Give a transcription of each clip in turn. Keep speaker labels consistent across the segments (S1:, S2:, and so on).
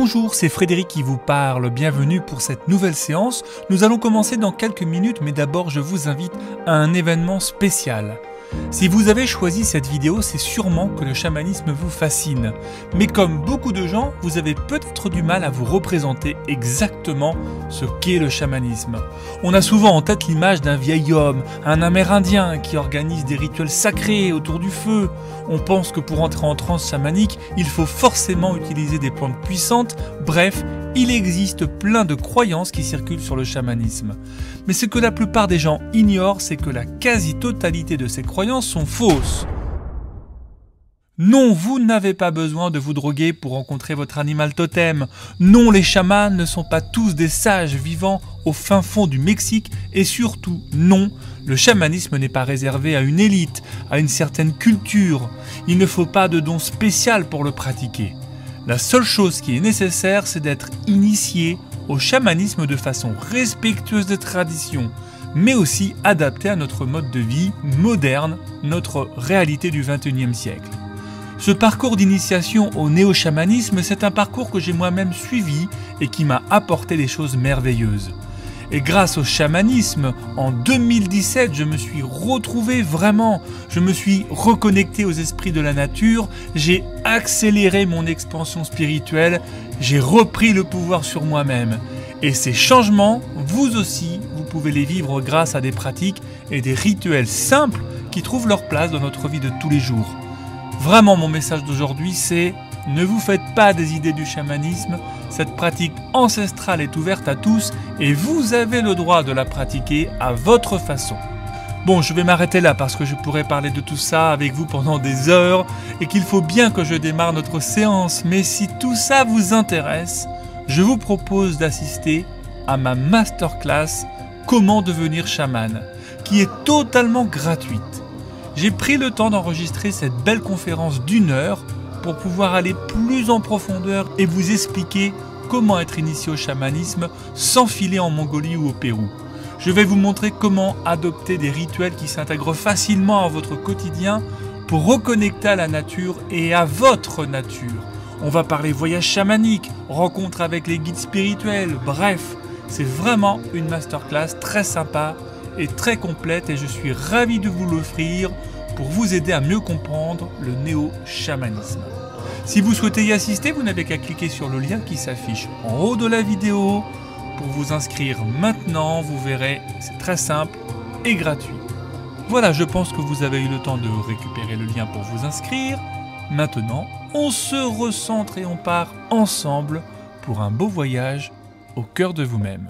S1: Bonjour, c'est Frédéric qui vous parle, bienvenue pour cette nouvelle séance. Nous allons commencer dans quelques minutes, mais d'abord je vous invite à un événement spécial. Si vous avez choisi cette vidéo, c'est sûrement que le chamanisme vous fascine. Mais comme beaucoup de gens, vous avez peut-être du mal à vous représenter exactement ce qu'est le chamanisme. On a souvent en tête l'image d'un vieil homme, un amérindien qui organise des rituels sacrés autour du feu. On pense que pour entrer en transe chamanique, il faut forcément utiliser des plantes puissantes. Bref, il existe plein de croyances qui circulent sur le chamanisme. Mais ce que la plupart des gens ignorent, c'est que la quasi-totalité de ces croyances sont fausses. Non, vous n'avez pas besoin de vous droguer pour rencontrer votre animal totem. Non, les chamans ne sont pas tous des sages vivant au fin fond du Mexique. Et surtout, non, le chamanisme n'est pas réservé à une élite, à une certaine culture. Il ne faut pas de don spécial pour le pratiquer. La seule chose qui est nécessaire, c'est d'être initié au chamanisme de façon respectueuse des traditions, mais aussi adaptée à notre mode de vie moderne, notre réalité du XXIe siècle. Ce parcours d'initiation au néo-chamanisme, c'est un parcours que j'ai moi-même suivi et qui m'a apporté des choses merveilleuses. Et grâce au chamanisme, en 2017, je me suis retrouvé vraiment, je me suis reconnecté aux esprits de la nature, j'ai accéléré mon expansion spirituelle, j'ai repris le pouvoir sur moi-même. Et ces changements, vous aussi, vous pouvez les vivre grâce à des pratiques et des rituels simples qui trouvent leur place dans notre vie de tous les jours. Vraiment, mon message d'aujourd'hui, c'est ne vous faites pas des idées du chamanisme. Cette pratique ancestrale est ouverte à tous et vous avez le droit de la pratiquer à votre façon. Bon, je vais m'arrêter là parce que je pourrais parler de tout ça avec vous pendant des heures et qu'il faut bien que je démarre notre séance. Mais si tout ça vous intéresse, je vous propose d'assister à ma masterclass « Comment devenir chaman » qui est totalement gratuite. J'ai pris le temps d'enregistrer cette belle conférence d'1 heure pour pouvoir aller plus en profondeur et vous expliquer comment être initié au chamanisme sans filer en Mongolie ou au Pérou. Je vais vous montrer comment adopter des rituels qui s'intègrent facilement à votre quotidien pour reconnecter à la nature et à votre nature. On va parler voyage chamanique, rencontre avec les guides spirituels, bref, c'est vraiment une masterclass très sympa et très complète et je suis ravi de vous l'offrir pour vous aider à mieux comprendre le néo-chamanisme. Si vous souhaitez y assister, vous n'avez qu'à cliquer sur le lien qui s'affiche en haut de la vidéo pour vous inscrire maintenant. Vous verrez, c'est très simple et gratuit. Voilà, je pense que vous avez eu le temps de récupérer le lien pour vous inscrire. Maintenant, on se recentre et on part ensemble pour un beau voyage au cœur de vous-même.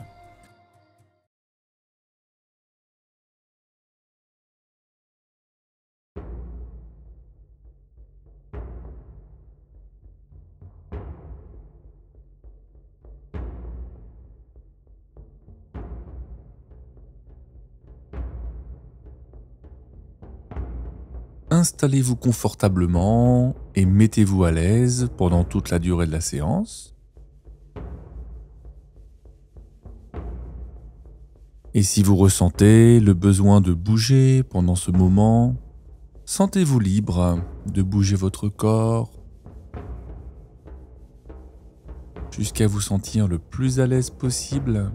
S2: Installez-vous confortablement et mettez-vous à l'aise pendant toute la durée de la séance. Et si vous ressentez le besoin de bouger pendant ce moment, sentez-vous libre de bouger votre corps jusqu'à vous sentir le plus à l'aise possible.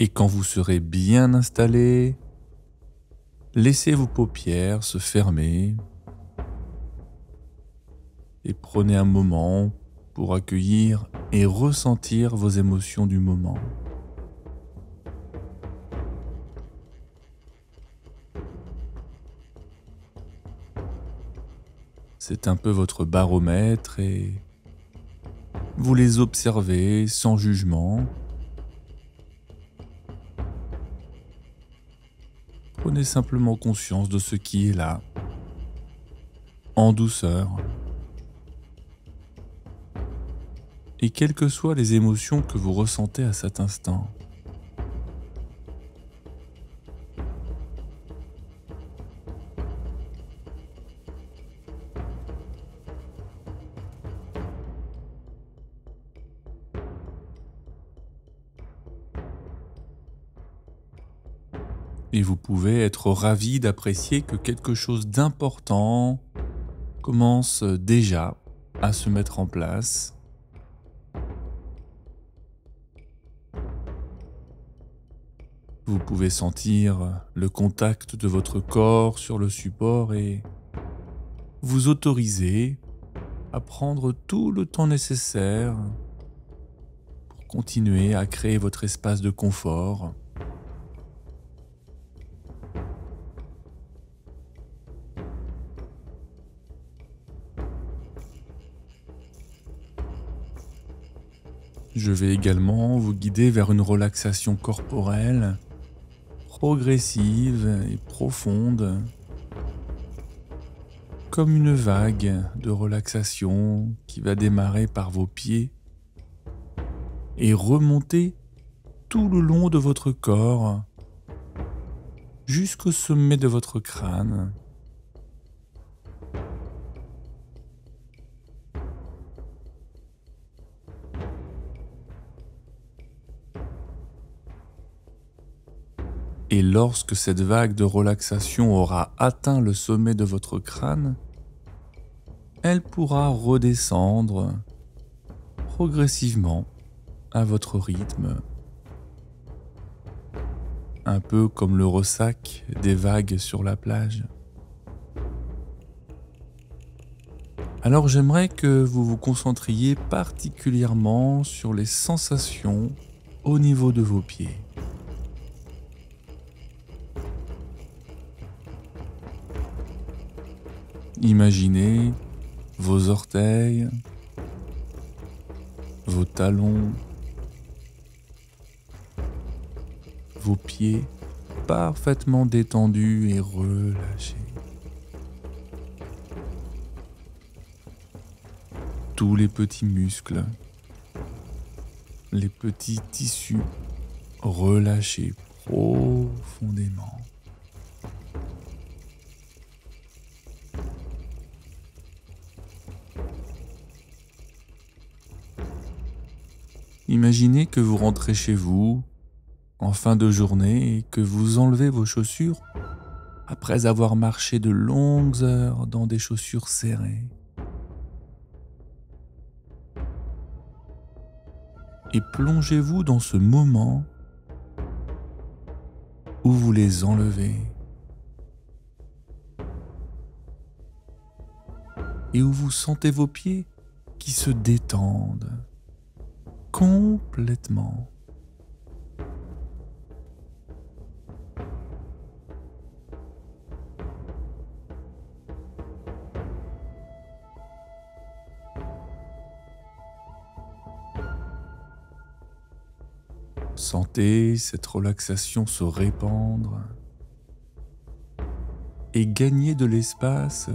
S2: Et quand vous serez bien installé, laissez vos paupières se fermer et prenez un moment pour accueillir et ressentir vos émotions du moment. C'est un peu votre baromètre et vous les observez sans jugement. Prenez simplement conscience de ce qui est là, en douceur. Et quelles que soient les émotions que vous ressentez à cet instant. Et vous pouvez être ravi d'apprécier que quelque chose d'important commence déjà à se mettre en place. Vous pouvez sentir le contact de votre corps sur le support et vous autoriser à prendre tout le temps nécessaire pour continuer à créer votre espace de confort. Je vais également vous guider vers une relaxation corporelle progressive et profonde, comme une vague de relaxation qui va démarrer par vos pieds et remonter tout le long de votre corps jusqu'au sommet de votre crâne. Et lorsque cette vague de relaxation aura atteint le sommet de votre crâne, elle pourra redescendre progressivement à votre rythme, un peu comme le ressac des vagues sur la plage. Alors j'aimerais que vous vous concentriez particulièrement sur les sensations au niveau de vos pieds. Imaginez vos orteils, vos talons, vos pieds parfaitement détendus et relâchés. Tous les petits muscles, les petits tissus relâchés profondément. Imaginez que vous rentrez chez vous en fin de journée et que vous enlevez vos chaussures après avoir marché de longues heures dans des chaussures serrées. Et plongez-vous dans ce moment où vous les enlevez et où vous sentez vos pieds qui se détendent complètement. Sentez cette relaxation se répandre et gagner de l'espace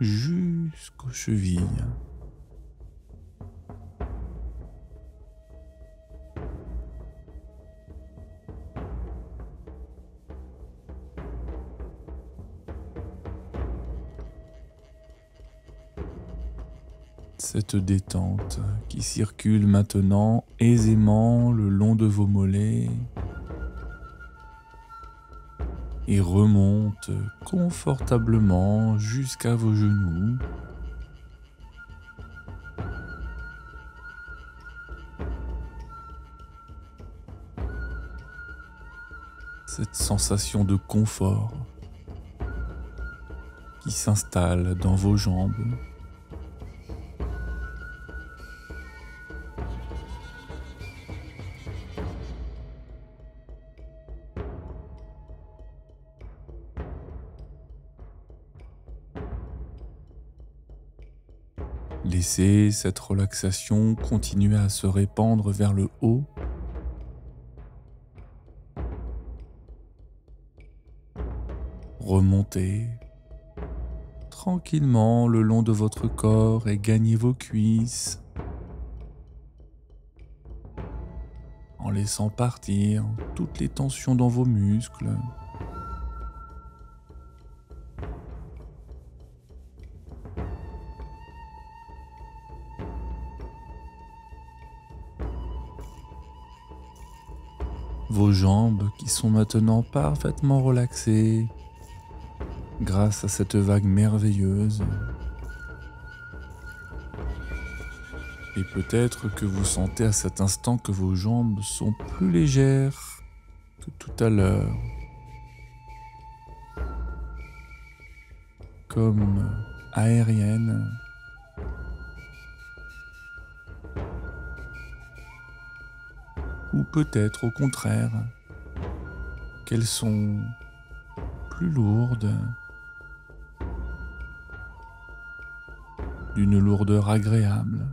S2: jusqu'aux chevilles. Cette détente qui circule maintenant aisément le long de vos mollets et remonte confortablement jusqu'à vos genoux. Cette sensation de confort qui s'installe dans vos jambes. Laissez cette relaxation continuer à se répandre vers le haut. Remontez tranquillement le long de votre corps et gagnez vos cuisses en laissant partir toutes les tensions dans vos muscles. vos jambes qui sont maintenant parfaitement relaxées grâce à cette vague merveilleuse. Et peut-être que vous sentez à cet instant que vos jambes sont plus légères que tout à l'heure, comme aériennes. Ou peut-être au contraire, qu'elles sont plus lourdes, d'une lourdeur agréable.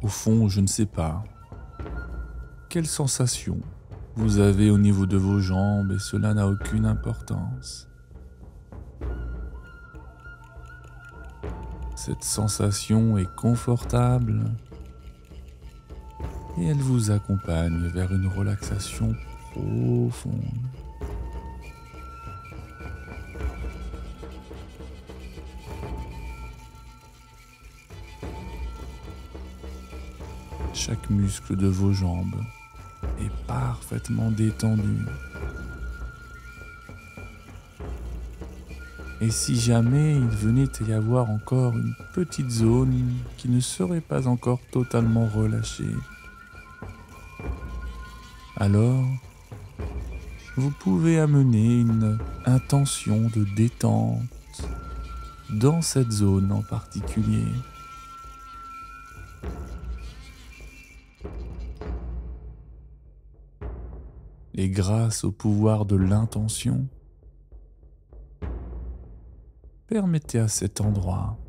S2: Au fond, je ne sais pas. Quelle sensation vous avez au niveau de vos jambes et cela n'a aucune importance. Cette sensation est confortable et elle vous accompagne vers une relaxation profonde. Chaque muscle de vos jambes est parfaitement détendu. Et si jamais il venait à y avoir encore une petite zone qui ne serait pas encore totalement relâchée, alors vous pouvez amener une intention de détente dans cette zone en particulier. Et grâce au pouvoir de l'intention, permettez à cet endroit,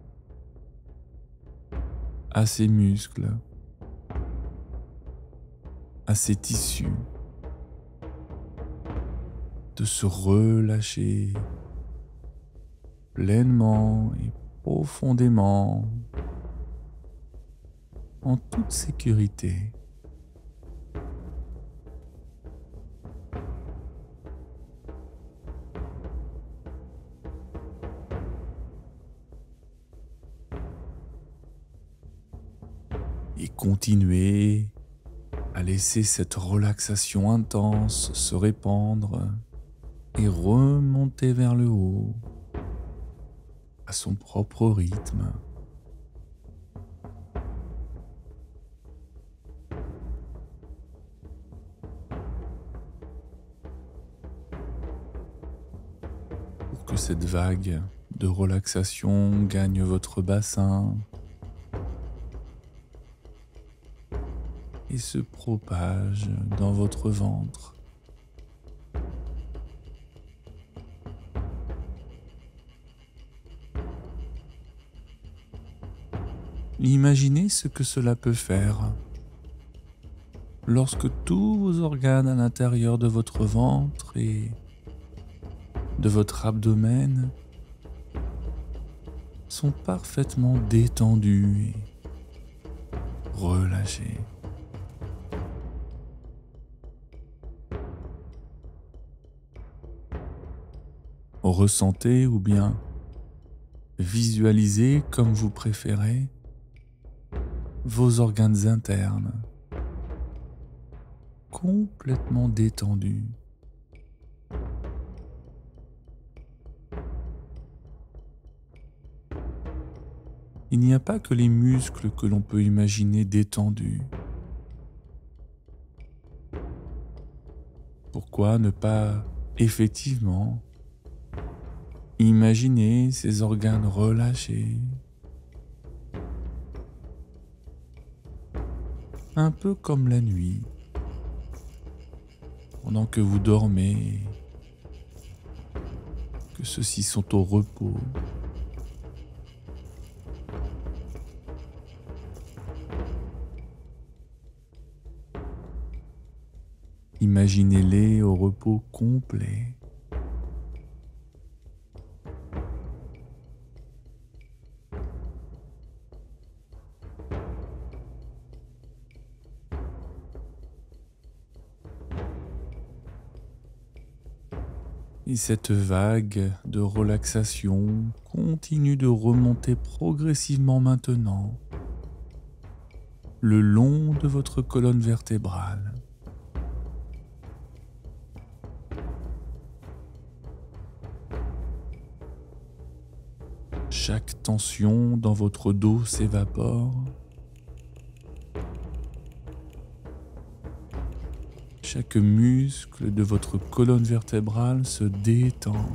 S2: à ces muscles, à ces tissus, de se relâcher pleinement et profondément, en toute sécurité. Et continuez à laisser cette relaxation intense se répandre et remonter vers le haut à son propre rythme. Pour que cette vague de relaxation gagne votre bassin et se propage dans votre ventre. Imaginez ce que cela peut faire lorsque tous vos organes à l'intérieur de votre ventre et de votre abdomen sont parfaitement détendus et relâchés. Ressentez ou bien visualisez comme vous préférez vos organes internes complètement détendus. Il n'y a pas que les muscles que l'on peut imaginer détendus. Pourquoi ne pas effectivement imaginer ces organes relâchés, un peu comme la nuit, pendant que vous dormez, que ceux-ci sont au repos. Imaginez-les au repos complet. Et cette vague de relaxation continue de remonter progressivement maintenant le long de votre colonne vertébrale. Chaque tension dans votre dos s'évapore. Chaque muscle de votre colonne vertébrale se détend.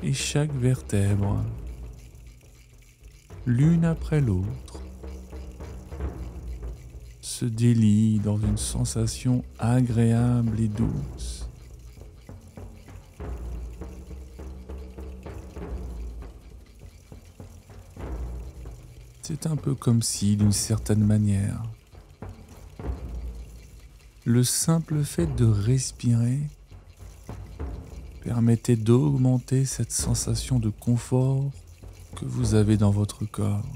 S2: Et chaque vertèbre, l'une après l'autre, se délie dans une sensation agréable et douce. C'est un peu comme si, d'une certaine manière, le simple fait de respirer permettait d'augmenter cette sensation de confort que vous avez dans votre corps.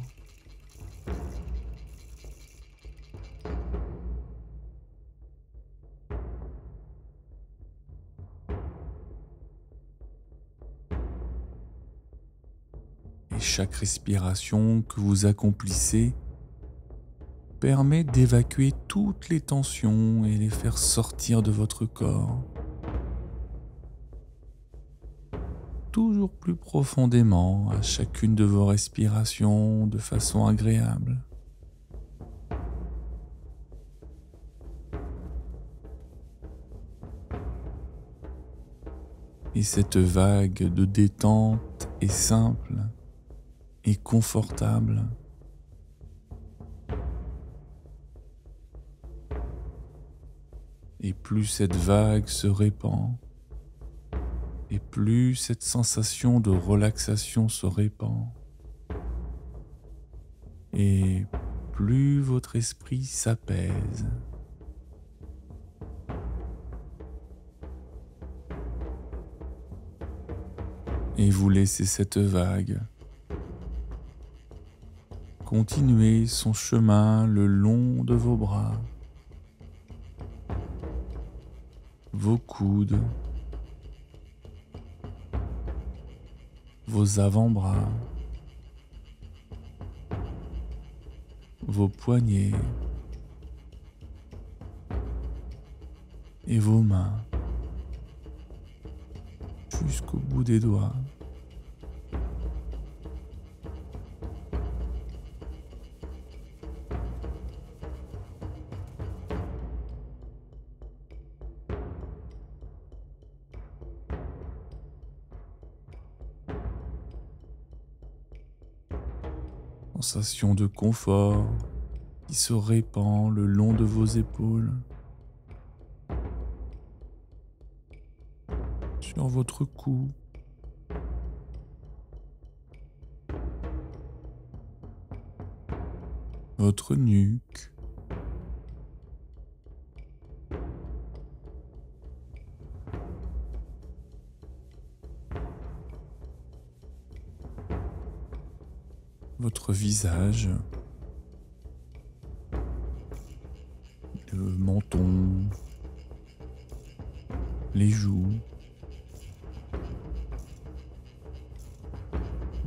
S2: Et chaque respiration que vous accomplissez permet d'évacuer toutes les tensions et les faire sortir de votre corps. Toujours plus profondément à chacune de vos respirations de façon agréable. Et cette vague de détente est simple et confortable. Et plus cette vague se répand, et plus cette sensation de relaxation se répand, et plus votre esprit s'apaise. Et vous laissez cette vague continuer son chemin le long de vos bras, vos coudes, vos avant-bras, vos poignets et vos mains jusqu'au bout des doigts. Sensation de confort qui se répand le long de vos épaules, sur votre cou, votre nuque, votre visage, le menton, les joues,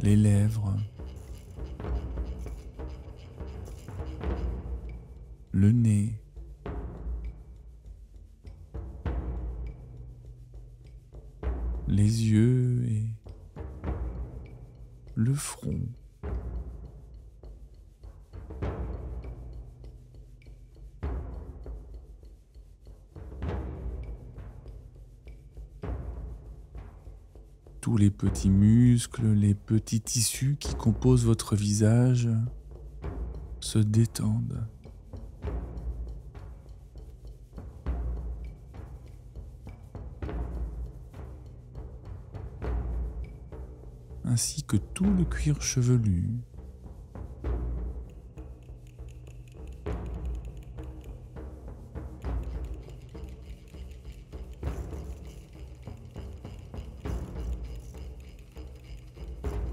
S2: les lèvres, le nez, les yeux et le front. Tous les petits muscles, les petits tissus qui composent votre visage se détendent. Ainsi que tout le cuir chevelu.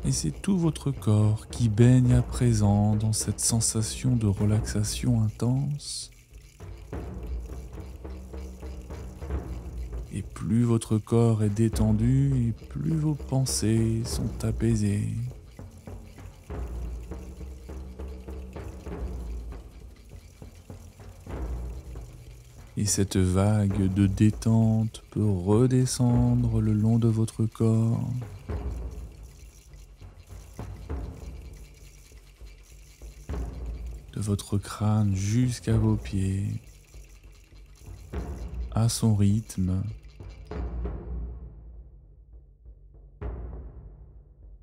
S2: Et c'est tout votre corps qui baigne à présent dans cette sensation de relaxation intense. Et plus votre corps est détendu, et plus vos pensées sont apaisées. Et cette vague de détente peut redescendre le long de votre corps. De votre crâne jusqu'à vos pieds, à son rythme,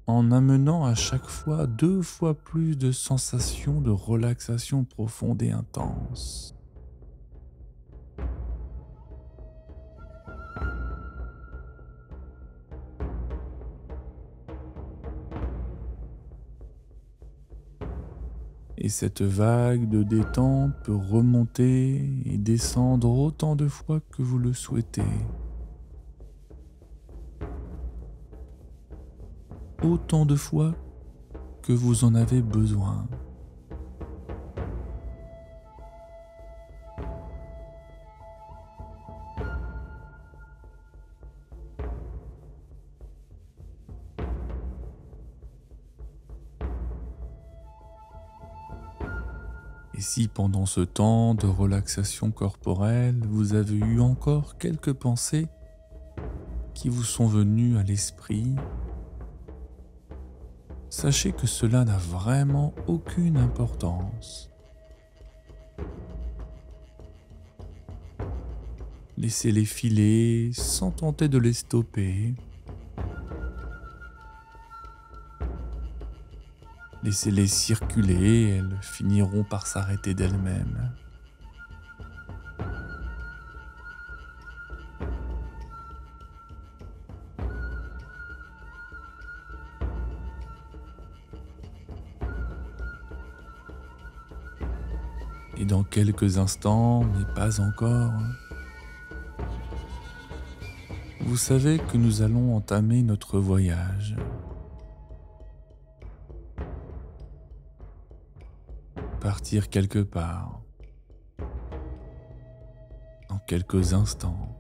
S2: en amenant à chaque fois 2 fois plus de sensations de relaxation profonde et intense. Et cette vague de détente peut remonter et descendre autant de fois que vous le souhaitez. Autant de fois que vous en avez besoin. Et si pendant ce temps de relaxation corporelle, vous avez eu encore quelques pensées qui vous sont venues à l'esprit, sachez que cela n'a vraiment aucune importance. Laissez-les filer sans tenter de les stopper. Laissez-les circuler, elles finiront par s'arrêter d'elles-mêmes. Et dans quelques instants, mais pas encore, vous savez que nous allons entamer notre voyage. Partir quelque part, dans quelques instants,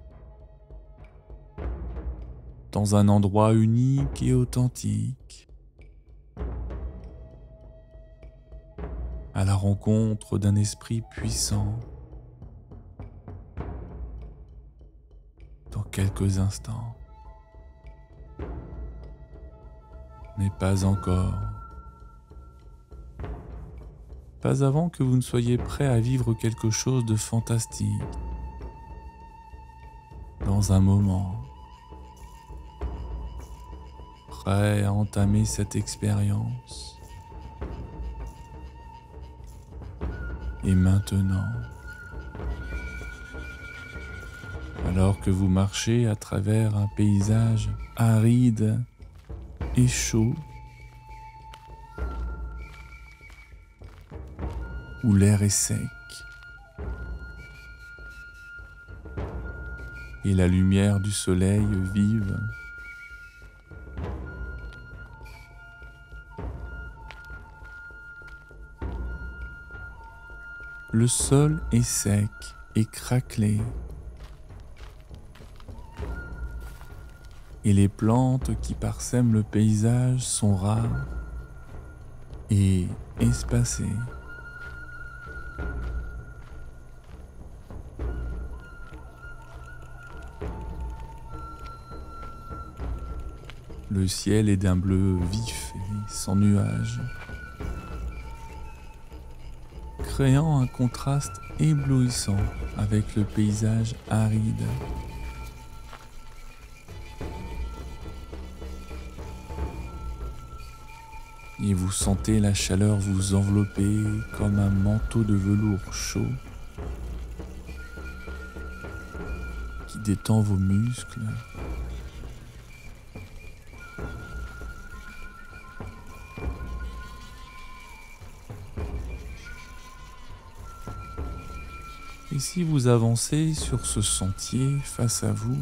S2: dans un endroit unique et authentique, à la rencontre d'un esprit puissant, dans quelques instants, mais pas encore. Pas avant que vous ne soyez prêt à vivre quelque chose de fantastique. Dans un moment. Prêt à entamer cette expérience. Et maintenant, alors que vous marchez à travers un paysage aride et chaud, où l'air est sec et la lumière du soleil vive. Le sol est sec et craquelé et les plantes qui parsèment le paysage sont rares et espacées. Le ciel est d'un bleu vif et sans nuages, créant un contraste éblouissant avec le paysage aride. Et vous sentez la chaleur vous envelopper comme un manteau de velours chaud qui détend vos muscles. Et si vous avancez sur ce sentier face à vous,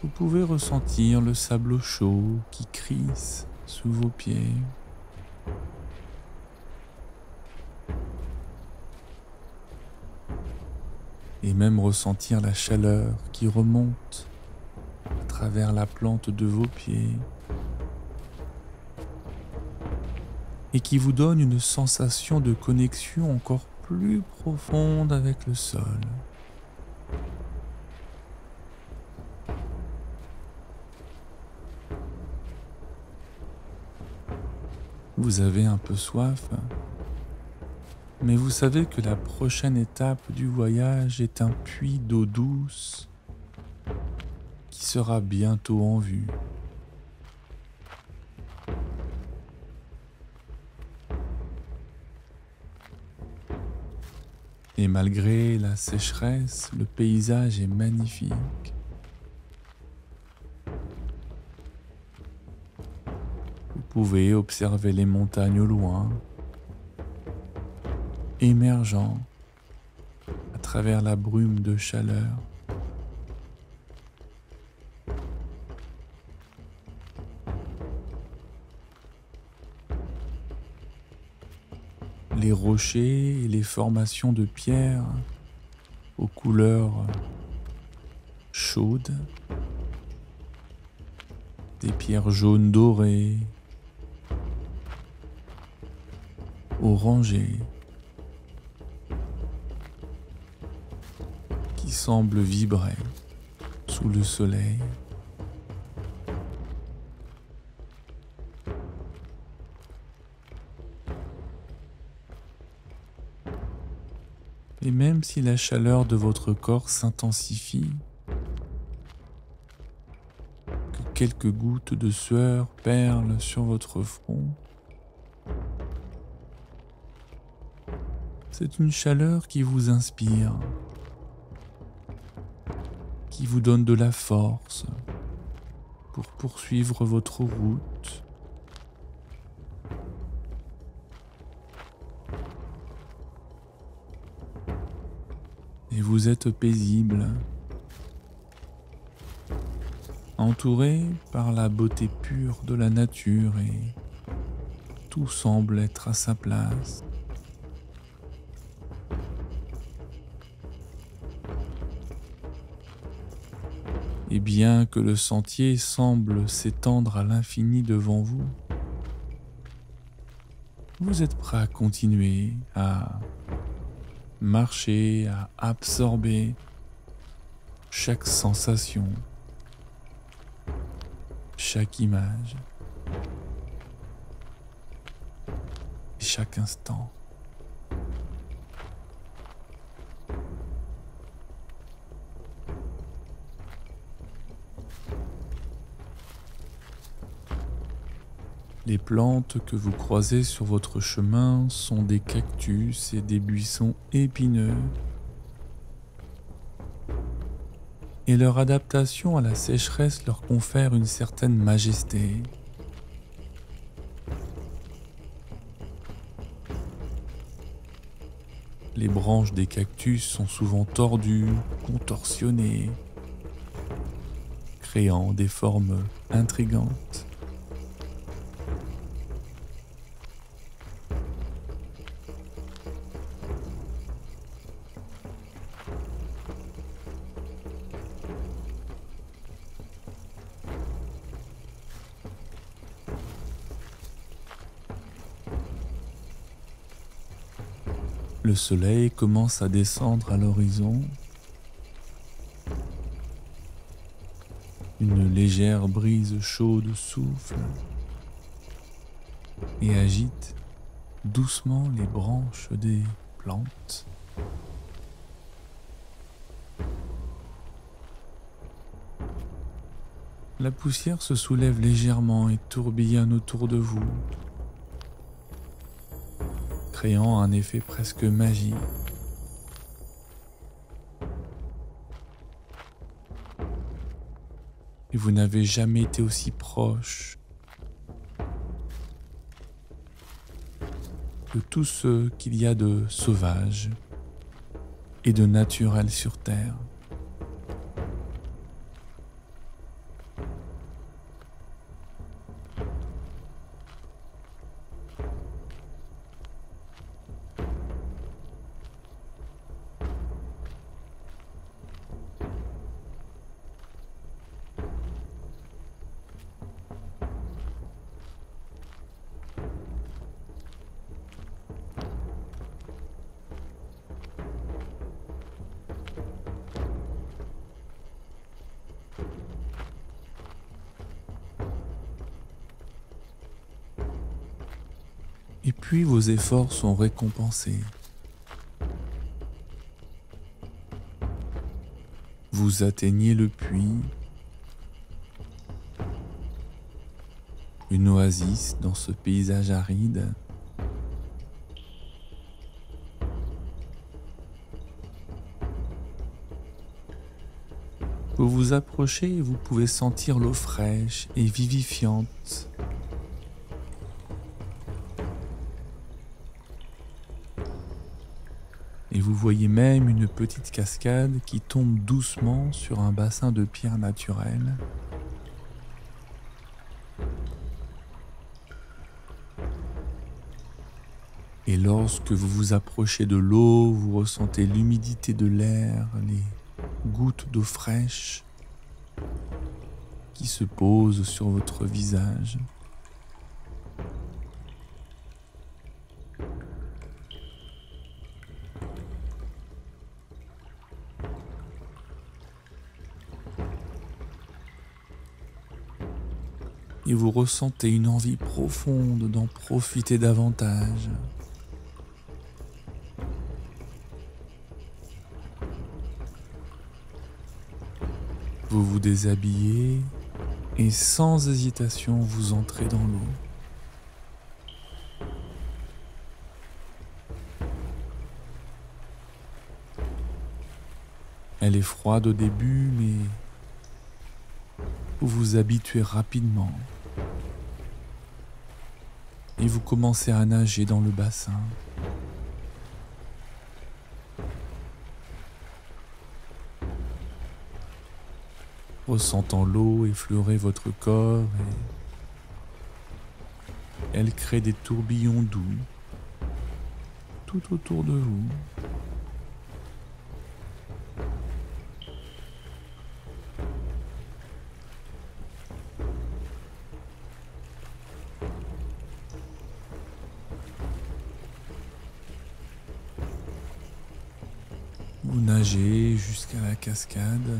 S2: vous pouvez ressentir le sable chaud qui crisse sous vos pieds. Et même ressentir la chaleur qui remonte à travers la plante de vos pieds et qui vous donne une sensation de connexion encore plus profonde avec le sol. Vous avez un peu soif, mais vous savez que la prochaine étape du voyage est un puits d'eau douce qui sera bientôt en vue. Et malgré la sécheresse, le paysage est magnifique. Vous pouvez observer les montagnes au loin, émergeant à travers la brume de chaleur. Les rochers et les formations de pierre aux couleurs chaudes, des pierres jaunes dorées, orangées, qui semblent vibrer sous le soleil. Et même si la chaleur de votre corps s'intensifie, que quelques gouttes de sueur perlent sur votre front, c'est une chaleur qui vous inspire, qui vous donne de la force pour poursuivre votre route. Et vous êtes paisible, entouré par la beauté pure de la nature et tout semble être à sa place. Et bien que le sentier semble s'étendre à l'infini devant vous, vous êtes prêt à continuer à marcher, à absorber chaque sensation, chaque image, chaque instant. Les plantes que vous croisez sur votre chemin sont des cactus et des buissons épineux. Et leur adaptation à la sécheresse leur confère une certaine majesté. Les branches des cactus sont souvent tordues, contorsionnées, créant des formes intrigantes. Le soleil commence à descendre à l'horizon. Une légère brise chaude souffle et agite doucement les branches des plantes. La poussière se soulève légèrement et tourbillonne autour de vous, créant un effet presque magique. Et vous n'avez jamais été aussi proche de tout ce qu'il y a de sauvage et de naturel sur Terre. Et puis vos efforts sont récompensés. Vous atteignez le puits, une oasis dans ce paysage aride. Vous vous approchez et vous pouvez sentir l'eau fraîche et vivifiante. Et vous voyez même une petite cascade qui tombe doucement sur un bassin de pierre naturelle. Et lorsque vous vous approchez de l'eau, vous ressentez l'humidité de l'air, les gouttes d'eau fraîche qui se posent sur votre visage. Et vous ressentez une envie profonde d'en profiter davantage. Vous vous déshabillez et sans hésitation vous entrez dans l'eau. Elle est froide au début, mais vous vous habituez rapidement. Et vous commencez à nager dans le bassin. Ressentant l'eau effleurer votre corps et elle crée des tourbillons doux tout autour de vous. Vous nagez jusqu'à la cascade.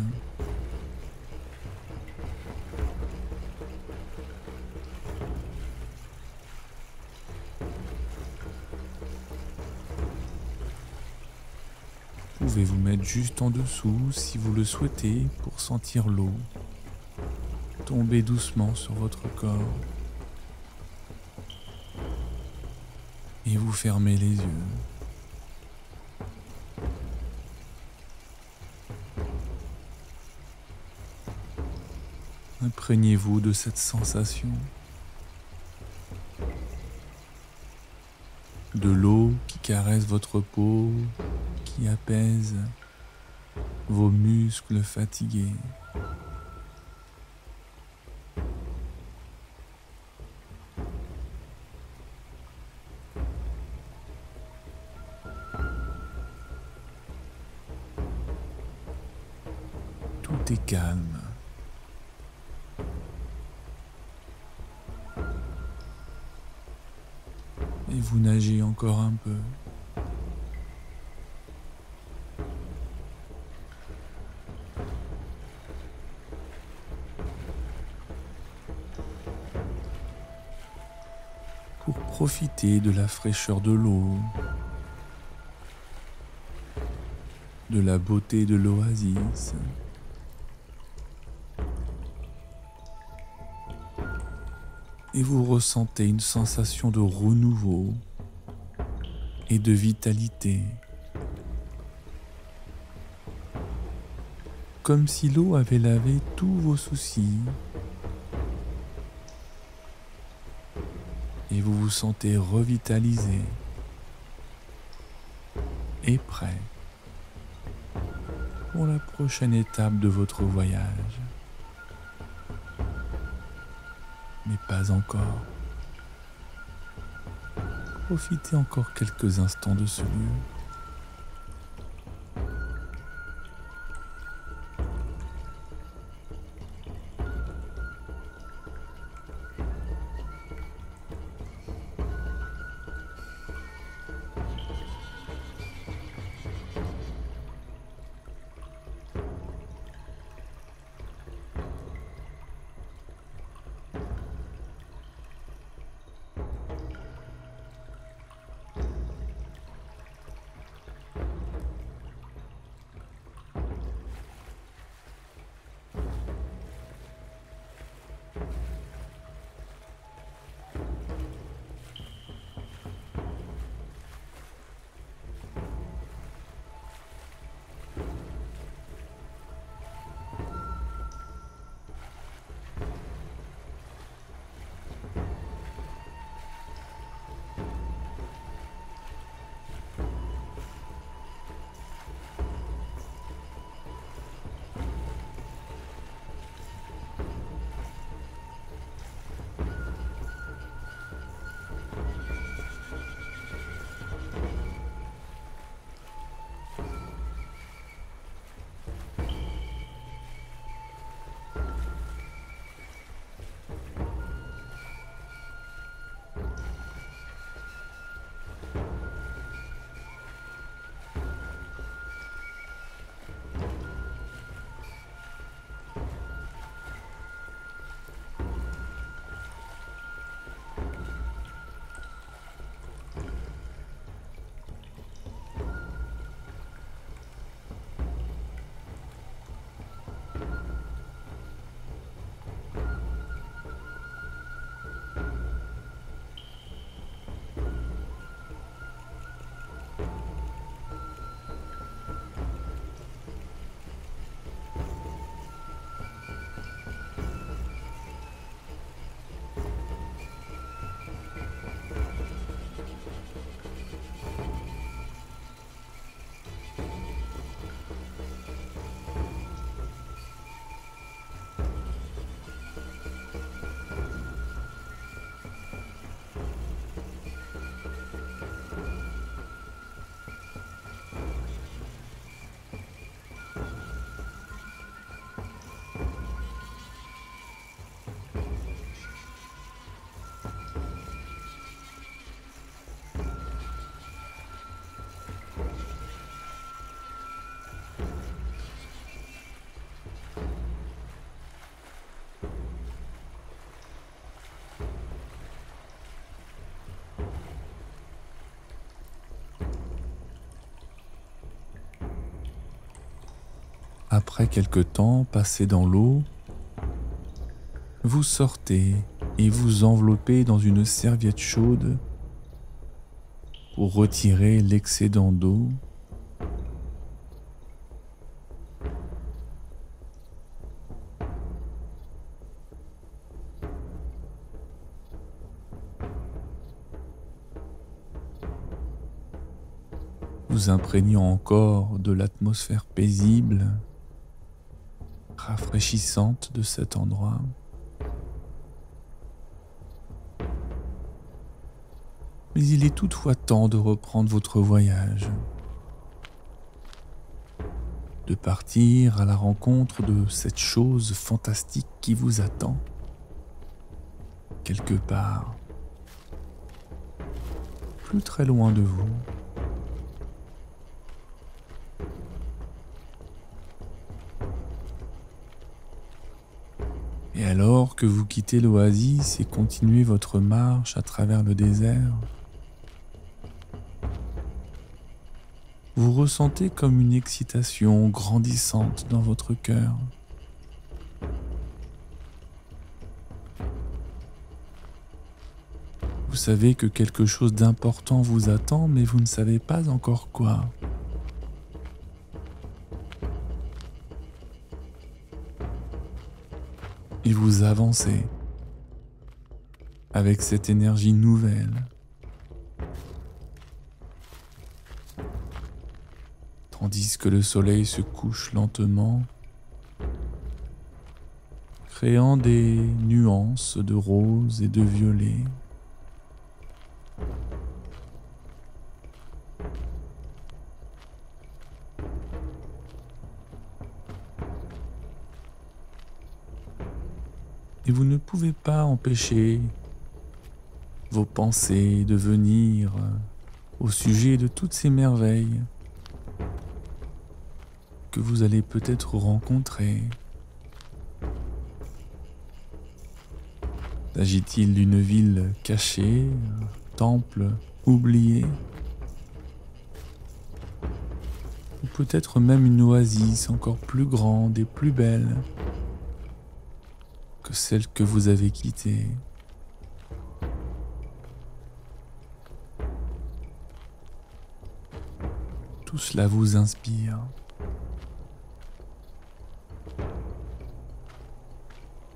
S2: Vous pouvez vous mettre juste en dessous si vous le souhaitez pour sentir l'eau tomber doucement sur votre corps. Et vous fermez les yeux. Imprégnez-vous de cette sensation. De l'eau qui caresse votre peau, qui apaise vos muscles fatigués. Tout est calme. Et vous nagez encore un peu. Pour profiter de la fraîcheur de l'eau, de la beauté de l'oasis. Et vous ressentez une sensation de renouveau et de vitalité. Comme si l'eau avait lavé tous vos soucis. Et vous vous sentez revitalisé et prêt pour la prochaine étape de votre voyage. Mais pas encore. Profitez encore quelques instants de ce lieu. Après quelque temps passé dans l'eau, vous sortez et vous enveloppez dans une serviette chaude pour retirer l'excédent d'eau. Vous imprégnant encore de l'atmosphère paisible, rafraîchissante de cet endroit. Mais il est toutefois temps de reprendre votre voyage, de partir à la rencontre de cette chose fantastique qui vous attend, quelque part, plus très loin de vous. Et alors que vous quittez l'oasis et continuez votre marche à travers le désert, vous ressentez comme une excitation grandissante dans votre cœur. Vous savez que quelque chose d'important vous attend, mais vous ne savez pas encore quoi. Et vous avancez avec cette énergie nouvelle. Tandis que le soleil se couche lentement, créant des nuances de rose et de violet. Et vous ne pouvez pas empêcher vos pensées de venir au sujet de toutes ces merveilles que vous allez peut-être rencontrer. S'agit-il d'une ville cachée, un temple oublié, ou peut-être même une oasis encore plus grande et plus belle que celle que vous avez quittée. Tout cela vous inspire.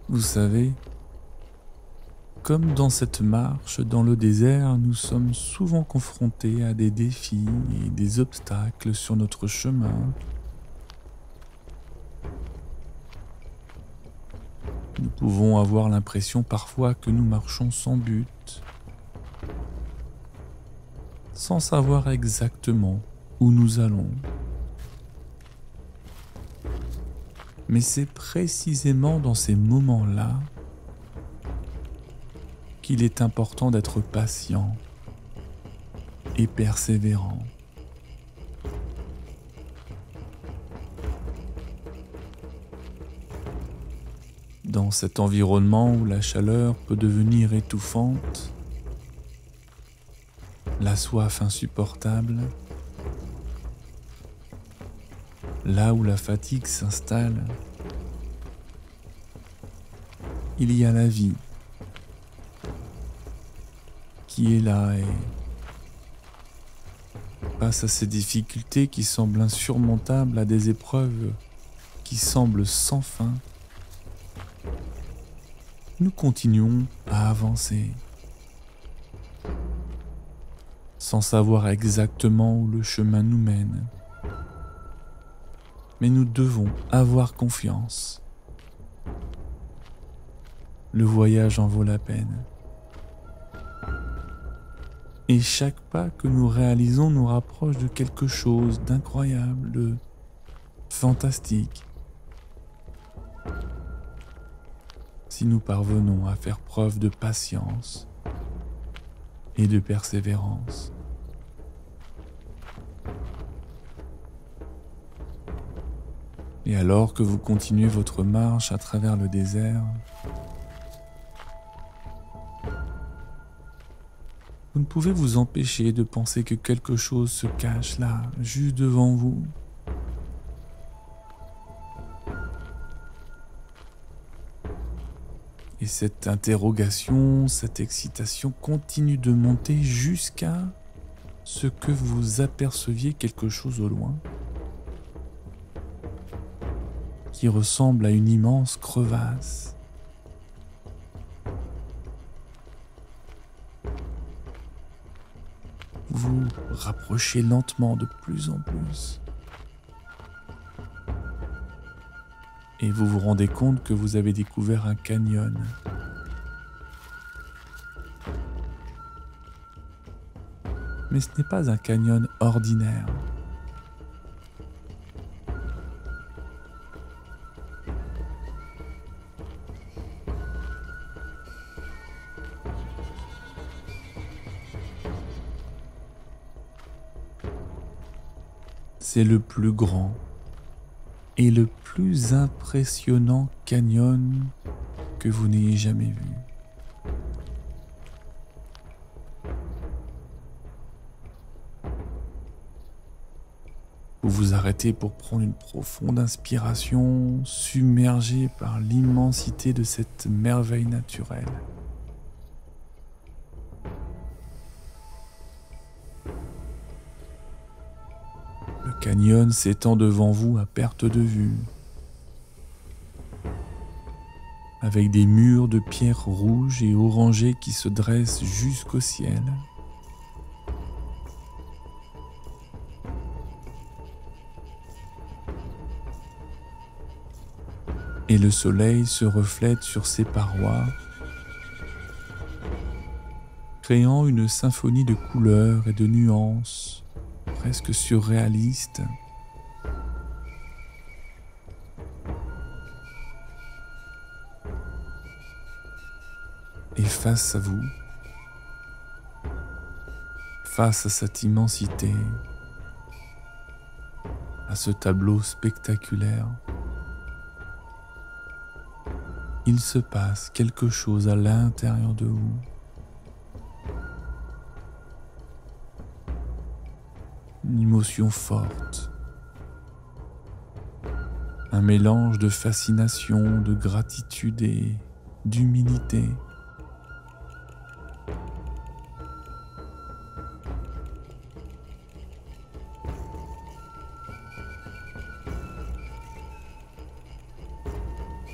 S2: Vous savez, comme dans cette marche dans le désert, nous sommes souvent confrontés à des défis et des obstacles sur notre chemin. Nous pouvons avoir l'impression parfois que nous marchons sans but, sans savoir exactement où nous allons. Mais c'est précisément dans ces moments-là qu'il est important d'être patient et persévérant. Dans cet environnement où la chaleur peut devenir étouffante, la soif insupportable, là où la fatigue s'installe, il y a la vie qui est là et face à ces difficultés qui semblent insurmontables, à des épreuves qui semblent sans fin, nous continuons à avancer sans savoir exactement où le chemin nous mène. Mais nous devons avoir confiance. Le voyage en vaut la peine. Et chaque pas que nous réalisons nous rapproche de quelque chose d'incroyable, de fantastique. Si nous parvenons à faire preuve de patience et de persévérance. Et alors que vous continuez votre marche à travers le désert, vous ne pouvez vous empêcher de penser que quelque chose se cache là, juste devant vous. Et cette interrogation, cette excitation continue de monter jusqu'à ce que vous aperceviez quelque chose au loin qui ressemble à une immense crevasse. Vous rapprochez lentement de plus en plus. Et vous vous rendez compte que vous avez découvert un canyon. Mais ce n'est pas un canyon ordinaire. C'est le plus grand et le plus impressionnant canyon que vous n'ayez jamais vu. Vous vous arrêtez pour prendre une profonde inspiration, submergé par l'immensité de cette merveille naturelle. Le canyon s'étend devant vous à perte de vue, avec des murs de pierres rouges et orangées qui se dressent jusqu'au ciel. Et le soleil se reflète sur ces parois, créant une symphonie de couleurs et de nuances presque surréalistes. Et face à vous, face à cette immensité, à ce tableau spectaculaire, il se passe quelque chose à l'intérieur de vous. Une émotion forte, un mélange de fascination, de gratitude et d'humilité.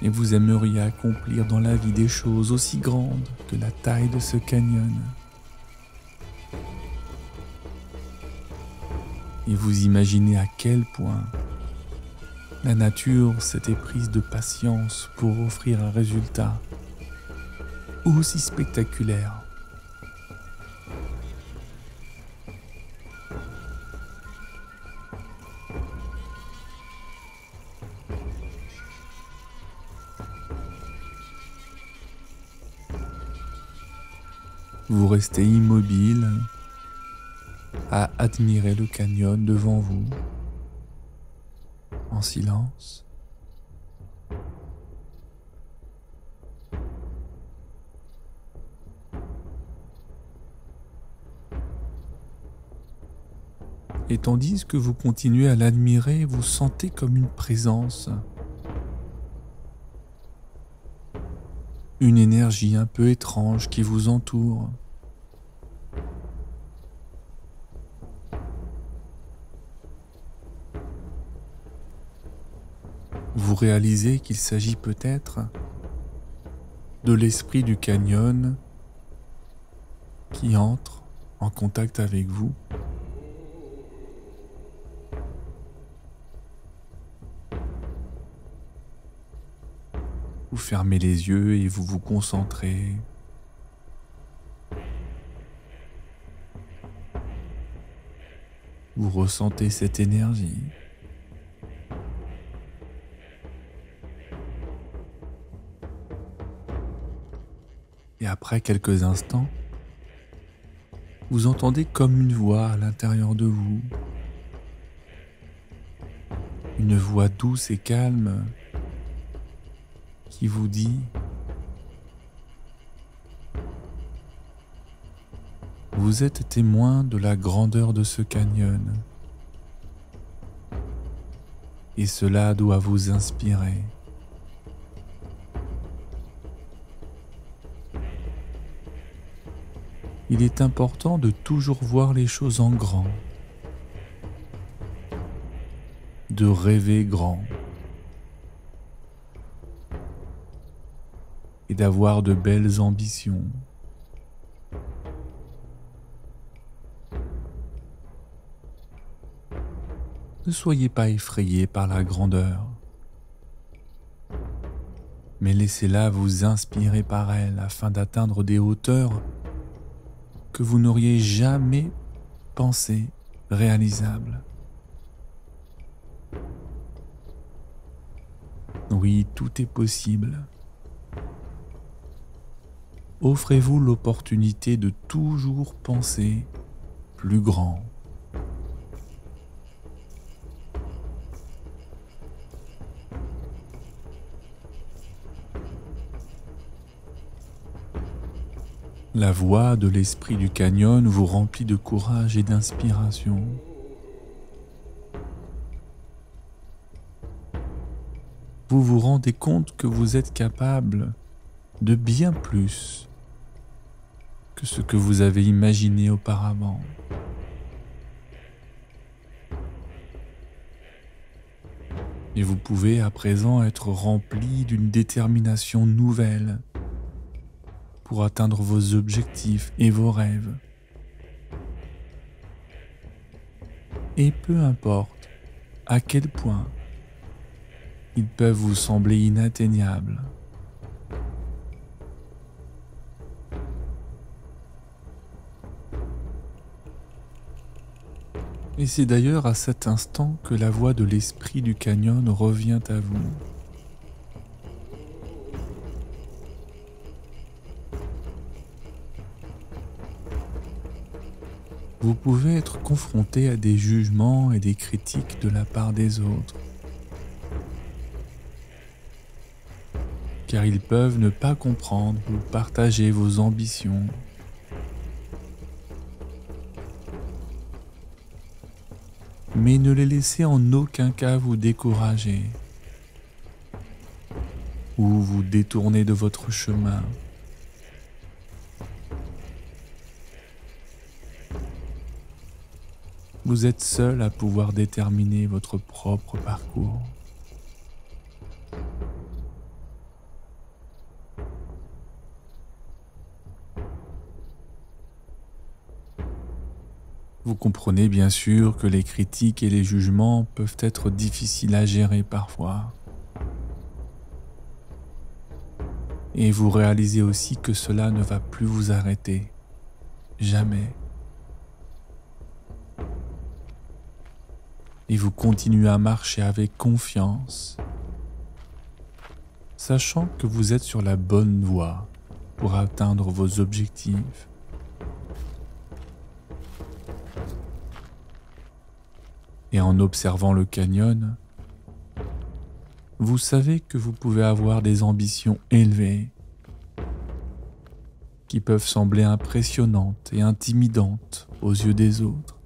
S2: Et vous aimeriez accomplir dans la vie des choses aussi grandes que la taille de ce canyon. Et vous imaginez à quel point la nature s'était prise de patience pour offrir un résultat aussi spectaculaire. Vous restez immobile à admirer le canyon devant vous, en silence. Et tandis que vous continuez à l'admirer, vous sentez comme une présence, une énergie un peu étrange qui vous entoure. Vous réalisez qu'il s'agit peut-être de l'esprit du canyon qui entre en contact avec vous. Vous fermez les yeux et vous vous concentrez. Vous ressentez cette énergie. Et après quelques instants, vous entendez comme une voix à l'intérieur de vous. Une voix douce et calme qui vous dit: vous êtes témoin de la grandeur de ce canyon. Et cela doit vous inspirer. il est important de toujours voir les choses en grand, de rêver grand et d'avoir de belles ambitions. Ne soyez pas effrayés par la grandeur, mais laissez-la vous inspirer par elle afin d'atteindre des hauteurs que vous n'auriez jamais pensé réalisables. Oui, tout est possible. Offrez-vous l'opportunité de toujours penser plus grand. La voix de l'esprit du canyon vous remplit de courage et d'inspiration. Vous vous rendez compte que vous êtes capable de bien plus que ce que vous avez imaginé auparavant. Et vous pouvez à présent être rempli d'une détermination nouvelle pour atteindre vos objectifs et vos rêves. Et peu importe à quel point ils peuvent vous sembler inatteignables. Et c'est d'ailleurs à cet instant que la voix de l'esprit du canyon revient à vous. Vous pouvez être confronté à des jugements et des critiques de la part des autres, car ils peuvent ne pas comprendre ou partager vos ambitions. Mais ne les laissez en aucun cas vous décourager ou vous détourner de votre chemin. Vous êtes seul à pouvoir déterminer votre propre parcours. Vous comprenez bien sûr que les critiques et les jugements peuvent être difficiles à gérer parfois. Et vous réalisez aussi que cela ne va plus vous arrêter. Jamais. Et vous continuez à marcher avec confiance, sachant que vous êtes sur la bonne voie pour atteindre vos objectifs. Et en observant le canyon, vous savez que vous pouvez avoir des ambitions élevées qui peuvent sembler impressionnantes et intimidantes aux yeux des autres.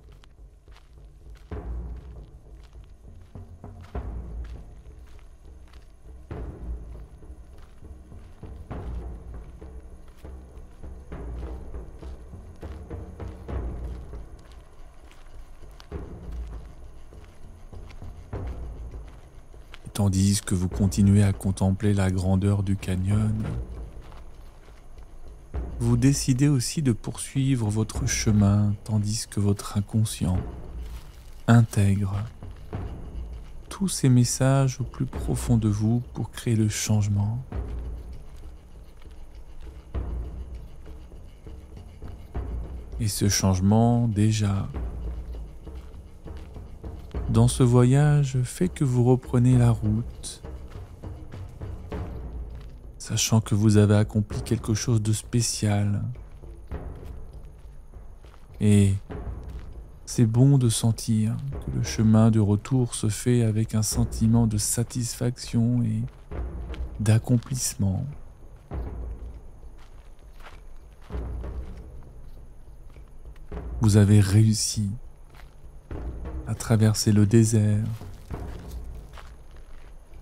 S2: Tandis que vous continuez à contempler la grandeur du canyon, vous décidez aussi de poursuivre votre chemin tandis que votre inconscient intègre tous ces messages au plus profond de vous pour créer le changement. Et ce changement, déjà, dans ce voyage, fait que vous reprenez la route, sachant que vous avez accompli quelque chose de spécial. Et c'est bon de sentir que le chemin de retour se fait avec un sentiment de satisfaction et d'accomplissement. Vous avez réussi à traverser le désert,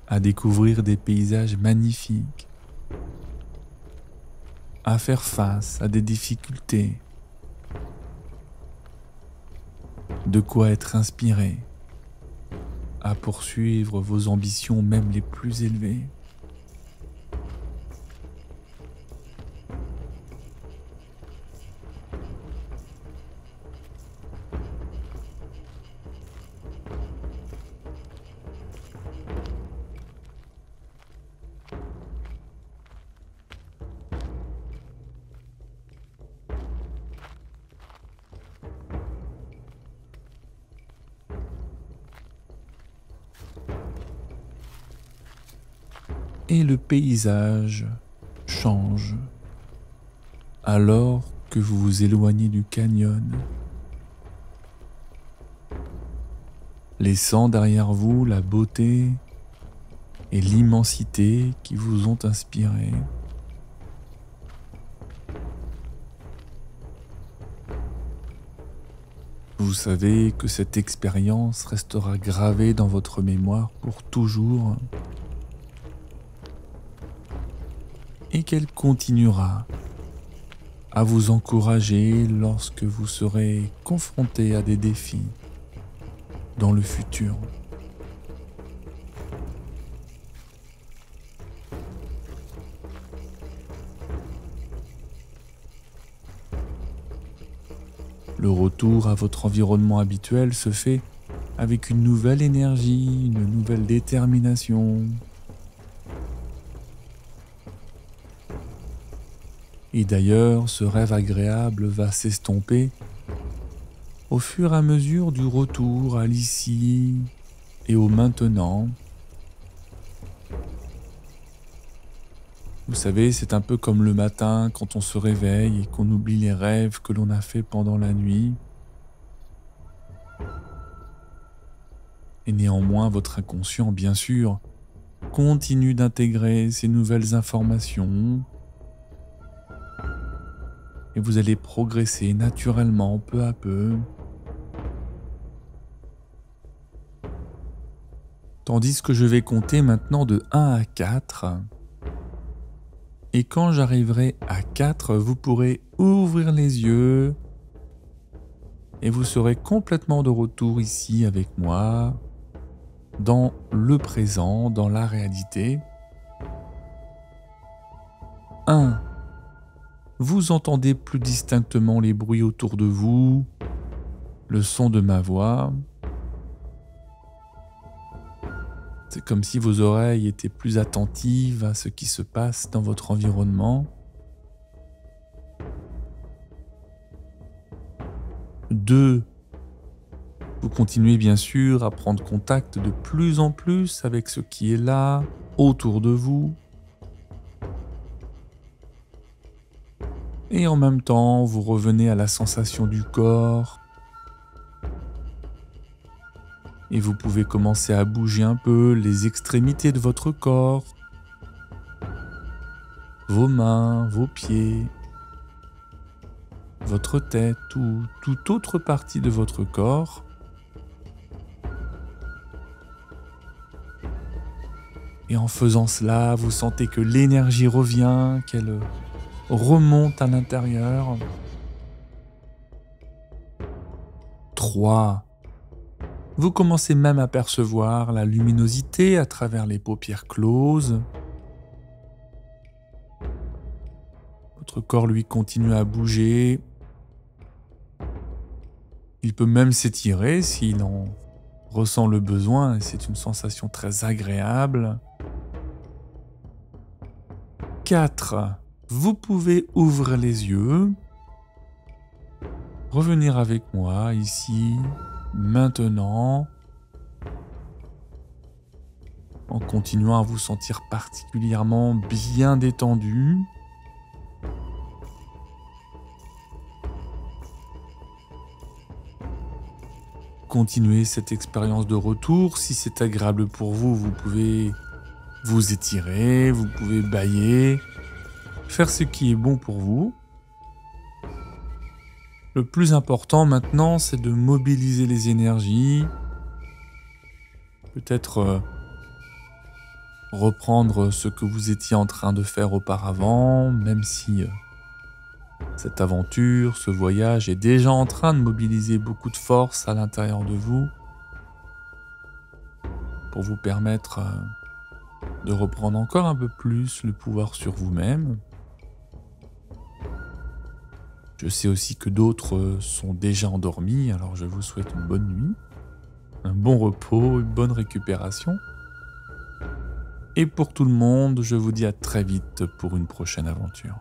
S2: à découvrir des paysages magnifiques, à faire face à des difficultés de quoi être inspiré à poursuivre vos ambitions même les plus élevées. Et le paysage change alors que vous vous éloignez du canyon, laissant derrière vous la beauté et l'immensité qui vous ont inspiré. Vous savez que cette expérience restera gravée dans votre mémoire pour toujours et qu'elle continuera à vous encourager lorsque vous serez confronté à des défis dans le futur. Le retour à votre environnement habituel se fait avec une nouvelle énergie, une nouvelle détermination. Et d'ailleurs, ce rêve agréable va s'estomper au fur et à mesure du retour à l'ici et au maintenant. Vous savez, c'est un peu comme le matin quand on se réveille et qu'on oublie les rêves que l'on a fait pendant la nuit. Et néanmoins, votre inconscient, bien sûr, continue d'intégrer ces nouvelles informations. Et vous allez progresser naturellement, peu à peu. Tandis que je vais compter maintenant de 1 à 4. Et quand j'arriverai à 4, vous pourrez ouvrir les yeux. Et vous serez complètement de retour ici avec moi, dans le présent, dans la réalité. 1. Vous entendez plus distinctement les bruits autour de vous, le son de ma voix. C'est comme si vos oreilles étaient plus attentives à ce qui se passe dans votre environnement. 2. Vous continuez bien sûr à prendre contact de plus en plus avec ce qui est là, autour de vous. Et en même temps, vous revenez à la sensation du corps. Et vous pouvez commencer à bouger un peu les extrémités de votre corps, vos mains, vos pieds, votre tête ou toute autre partie de votre corps. Et en faisant cela, vous sentez que l'énergie revient, qu'elle remonte à l'intérieur. 3. Vous commencez même à percevoir la luminosité à travers les paupières closes. Votre corps, lui, continue à bouger. Il peut même s'étirer s'il en ressent le besoin, et c'est une sensation très agréable. 4. Vous pouvez ouvrir les yeux, revenir avec moi ici, maintenant, en continuant à vous sentir particulièrement bien détendu. Continuez cette expérience de retour. Si c'est agréable pour vous, vous pouvez vous étirer, vous pouvez bâiller, faire ce qui est bon pour vous. Le plus important maintenant, c'est de mobiliser les énergies, peut-être reprendre ce que vous étiez en train de faire auparavant, même si Cette aventure, ce voyage est déjà en train de mobiliser beaucoup de force à l'intérieur de vous pour vous permettre de reprendre encore un peu plus le pouvoir sur vous-même. Je sais aussi que d'autres sont déjà endormis, alors je vous souhaite une bonne nuit, un bon repos, une bonne récupération. Et pour tout le monde, je vous dis à très vite pour une prochaine aventure.